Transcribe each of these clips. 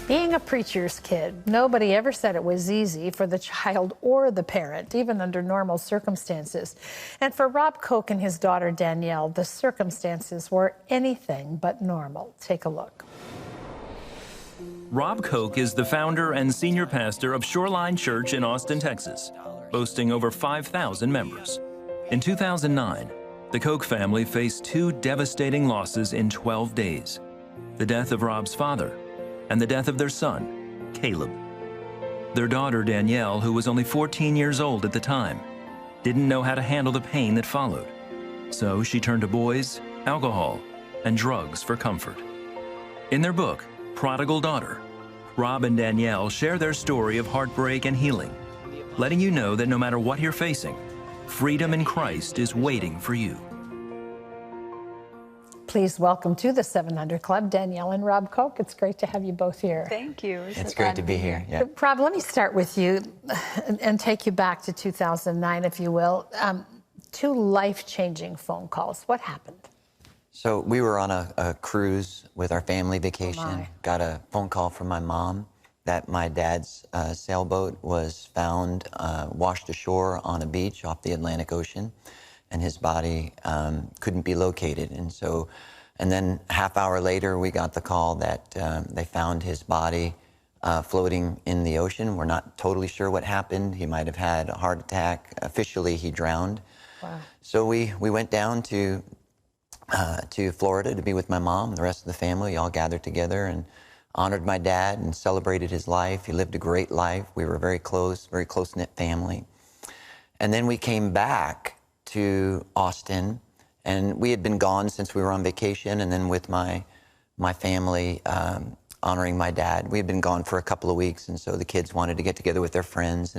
Being a preacher's kid, nobody ever said it was easy for the child or the parent, even under normal circumstances. And for Rob Koch and his daughter Danielle, the circumstances were anything but normal. Take a look. Rob Koch is the founder and senior pastor of Shoreline Church in Austin, Texas, boasting over 5,000 members. In 2009, the Koch family faced two devastating losses in 12 days: the death of Rob's father and the death of their son, Caleb. Their daughter, Danielle, who was only 14 years old at the time, didn't know how to handle the pain that followed. So she turned to boys, alcohol, and drugs for comfort. In their book, Prodigal Daughter, Rob and Danielle share their story of heartbreak and healing, letting you know that no matter what you're facing, freedom in Christ is waiting for you. Please welcome to the 700 Club, Danielle and Rob Koch. It's great to have you both here. Thank you. It's great to be here. Yeah. Rob, let me start with you and take you back to 2009, if you will. Two life-changing phone calls. What happened? So we were on a cruise with our family vacation. Got a phone call from my mom that my dad's sailboat was found washed ashore on a beach off the Atlantic Ocean, and his body couldn't be located. And then half hour later, we got the call that they found his body floating in the ocean. We're not totally sure what happened. He might have had a heart attack. Officially, he drowned. Wow. So we went down to Florida to be with my mom and the rest of the family. All gathered together and honored my dad and celebrated his life. He lived a great life. We were very close-knit family. And then we came back to Austin, and we had been gone since we were on vacation, and then with my family honoring my dad. We had been gone for a couple of weeks, and so the kids wanted to get together with their friends,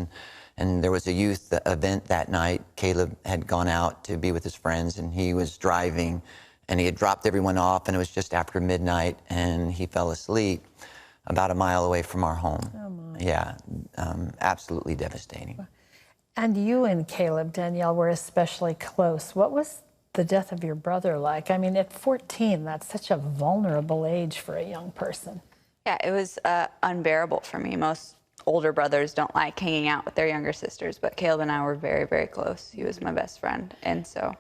and there was a youth event that night. Caleb had gone out to be with his friends, and he was driving, and he had dropped everyone off, and it was just after midnight, and he fell asleep about a mile away from our home. Oh my. Yeah, absolutely devastating. And you and Caleb, Danielle, were especially close. What was the death of your brother like? I mean, at 14, that's such a vulnerable age for a young person. Yeah, it was unbearable for me. Most older brothers don't like hanging out with their younger sisters, but Caleb and I were very, very close. He was my best friend, and so.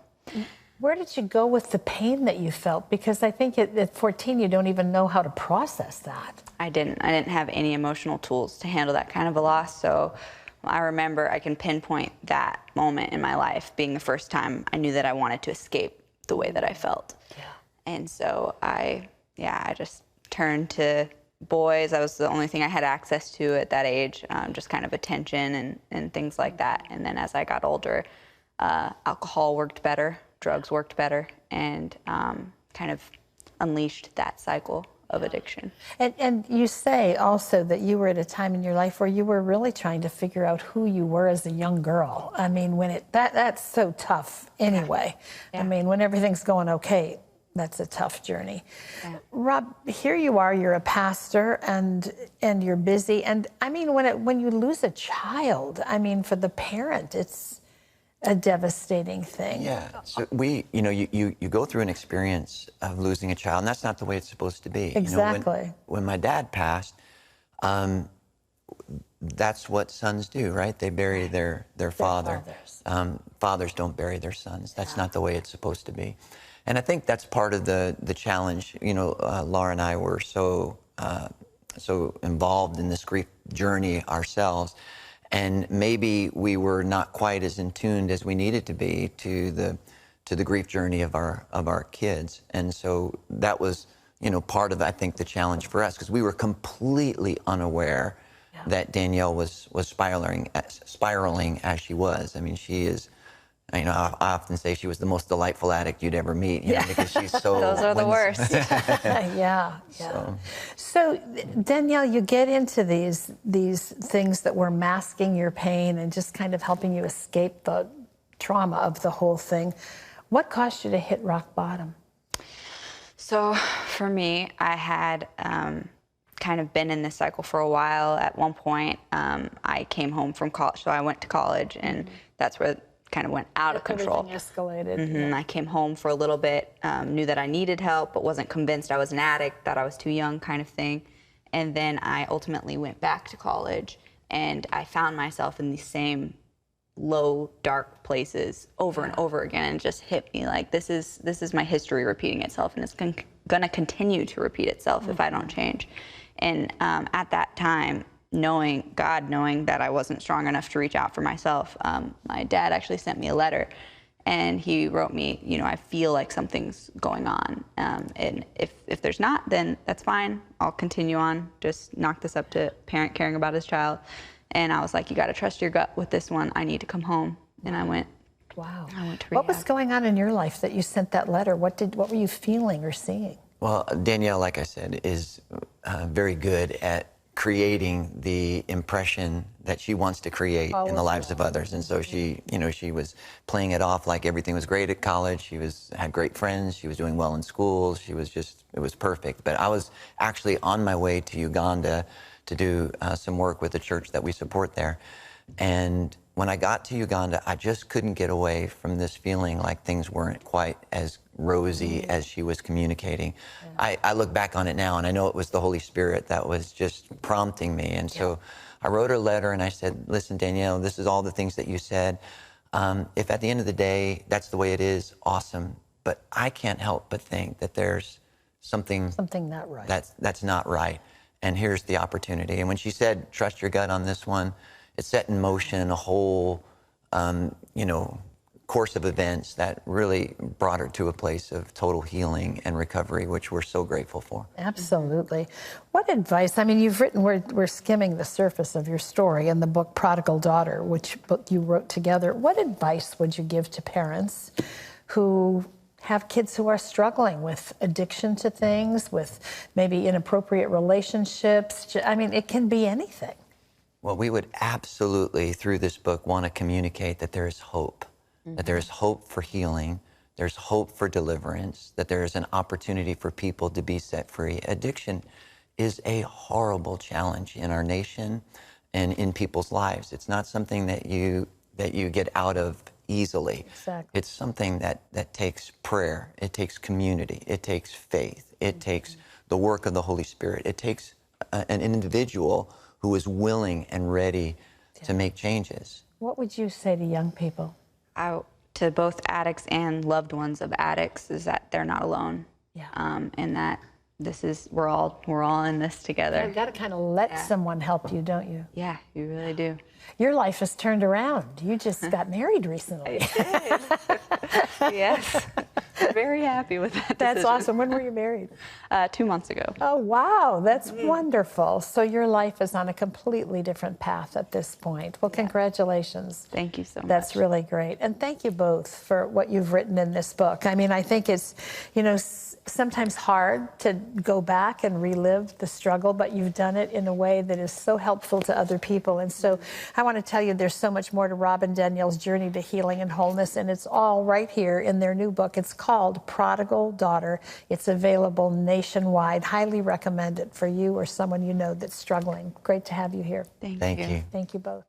Where did you go with the pain that you felt? Because I think at 14, you don't even know how to process that. I didn't have any emotional tools to handle that kind of a loss, so I remember I can pinpoint that moment in my life being the first time I knew that I wanted to escape the way that I felt. Yeah. And so I just turned to boys. That was the only thing I had access to at that age, just kind of attention and things like that. And then as I got older, alcohol worked better, drugs worked better, and kind of unleashed that cycle of addiction. And you say also that you were at a time in your life where you were really trying to figure out who you were as a young girl. I mean, when that's so tough anyway. Yeah. I mean, when everything's going okay, that's a tough journey. Yeah. Rob, here you are, you're a pastor and you're busy. And I mean, when you lose a child, I mean, for the parent, it's a devastating thing. Yeah, so you go through an experience of losing a child, and that's not the way it's supposed to be. Exactly. You know, when my dad passed, that's what sons do, right? They bury their father. Fathers don't bury their sons. That's not the way it's supposed to be. And I think that's part of the challenge. You know, Laura and I were so involved in this grief journey ourselves. And maybe we were not quite as in tune as we needed to be to the grief journey of our kids, and so that was part of I think the challenge for us, because we were completely unaware that Danielle was spiraling as she was. I mean, she is. I often say she was the most delightful addict you'd ever meet, because she's so. Those are the worst. Yeah. So Danielle, you get into these things that were masking your pain and just kind of helping you escape the trauma of the whole thing. What caused you to hit rock bottom? So for me, I had kind of been in this cycle for a while. At one point, I came home from college, so I went to college, and that's where kind of went out of control. Everything escalated. I came home for a little bit, knew that I needed help, but wasn't convinced I was an addict, thought I was too young kind of thing. And then I ultimately went back to college, and I found myself in these same low, dark places over and over again, and it just hit me like, this is my history repeating itself, and it's gonna continue to repeat itself if I don't change. And at that time, knowing that I wasn't strong enough to reach out for myself, my dad actually sent me a letter, and he wrote me, you know, I feel like something's going on, and if there's not, then that's fine. I'll continue on. Just knock this up to parent caring about his child. And I was like, you got to trust your gut with this one. I need to come home. And I went. Wow. I went to What was rehab. going on in your life that you sent that letter? What were you feeling or seeing? Well, Danielle, like I said, is very good at creating the impression that she wants to create in the lives of others. And so she, you know, she was playing it off like everything was great at college. She had great friends. She was doing well in school. It was perfect. But I was actually on my way to Uganda to do some work with the church that we support there. And when I got to Uganda, I just couldn't get away from this feeling like things weren't quite as rosy as she was communicating. Yeah. I look back on it now, and I know it was the Holy Spirit that was just prompting me. And so I wrote her a letter, and I said, listen, Danielle, this is all the things that you said. If at the end of the day, that's the way it is, awesome. But I can't help but think that there's something not right. That's not right. And here's the opportunity. And when she said, trust your gut on this one, it set in motion a whole, you know, course of events that really brought her to a place of total healing and recovery, which we're so grateful for. Absolutely. What advice, I mean, you've written, we're skimming the surface of your story in the book Prodigal Daughter, which book you wrote together. What advice would you give to parents who have kids who are struggling with addiction to things, with maybe inappropriate relationships? I mean, it can be anything. Well, we would absolutely, through this book, want to communicate that there is hope, that there is hope for healing, there's hope for deliverance, that there is an opportunity for people to be set free. Addiction is a horrible challenge in our nation and in people's lives. It's not something that you get out of easily. Exactly. It's something that takes prayer, it takes community, it takes faith, it takes the work of the Holy Spirit, it takes an individual who is willing and ready to make changes. What would you say to young people? To both addicts and loved ones of addicts, is that they're not alone. Yeah. And that we're all in this together. You've got to kind of let someone help you, don't you? Yeah, you really do. Your life has turned around. You just got married recently. I did. Yes. Very happy with that That's decision. awesome. When were you married? 2 months ago. Oh, wow. That's wonderful. So your life is on a completely different path at this point. Well, congratulations. Thank you so much. That's really great. And thank you both for what you've written in this book. I mean, I think it's, you know, sometimes hard to go back and relive the struggle, but you've done it in a way that is so helpful to other people. And so I want to tell you there's so much more to Rob and Danielle's journey to healing and wholeness, and it's all right here in their new book. It's called Prodigal Daughter. It's available nationwide. Highly recommend it for you or someone you know that's struggling. Great to have you here. Thank you. Thank you both.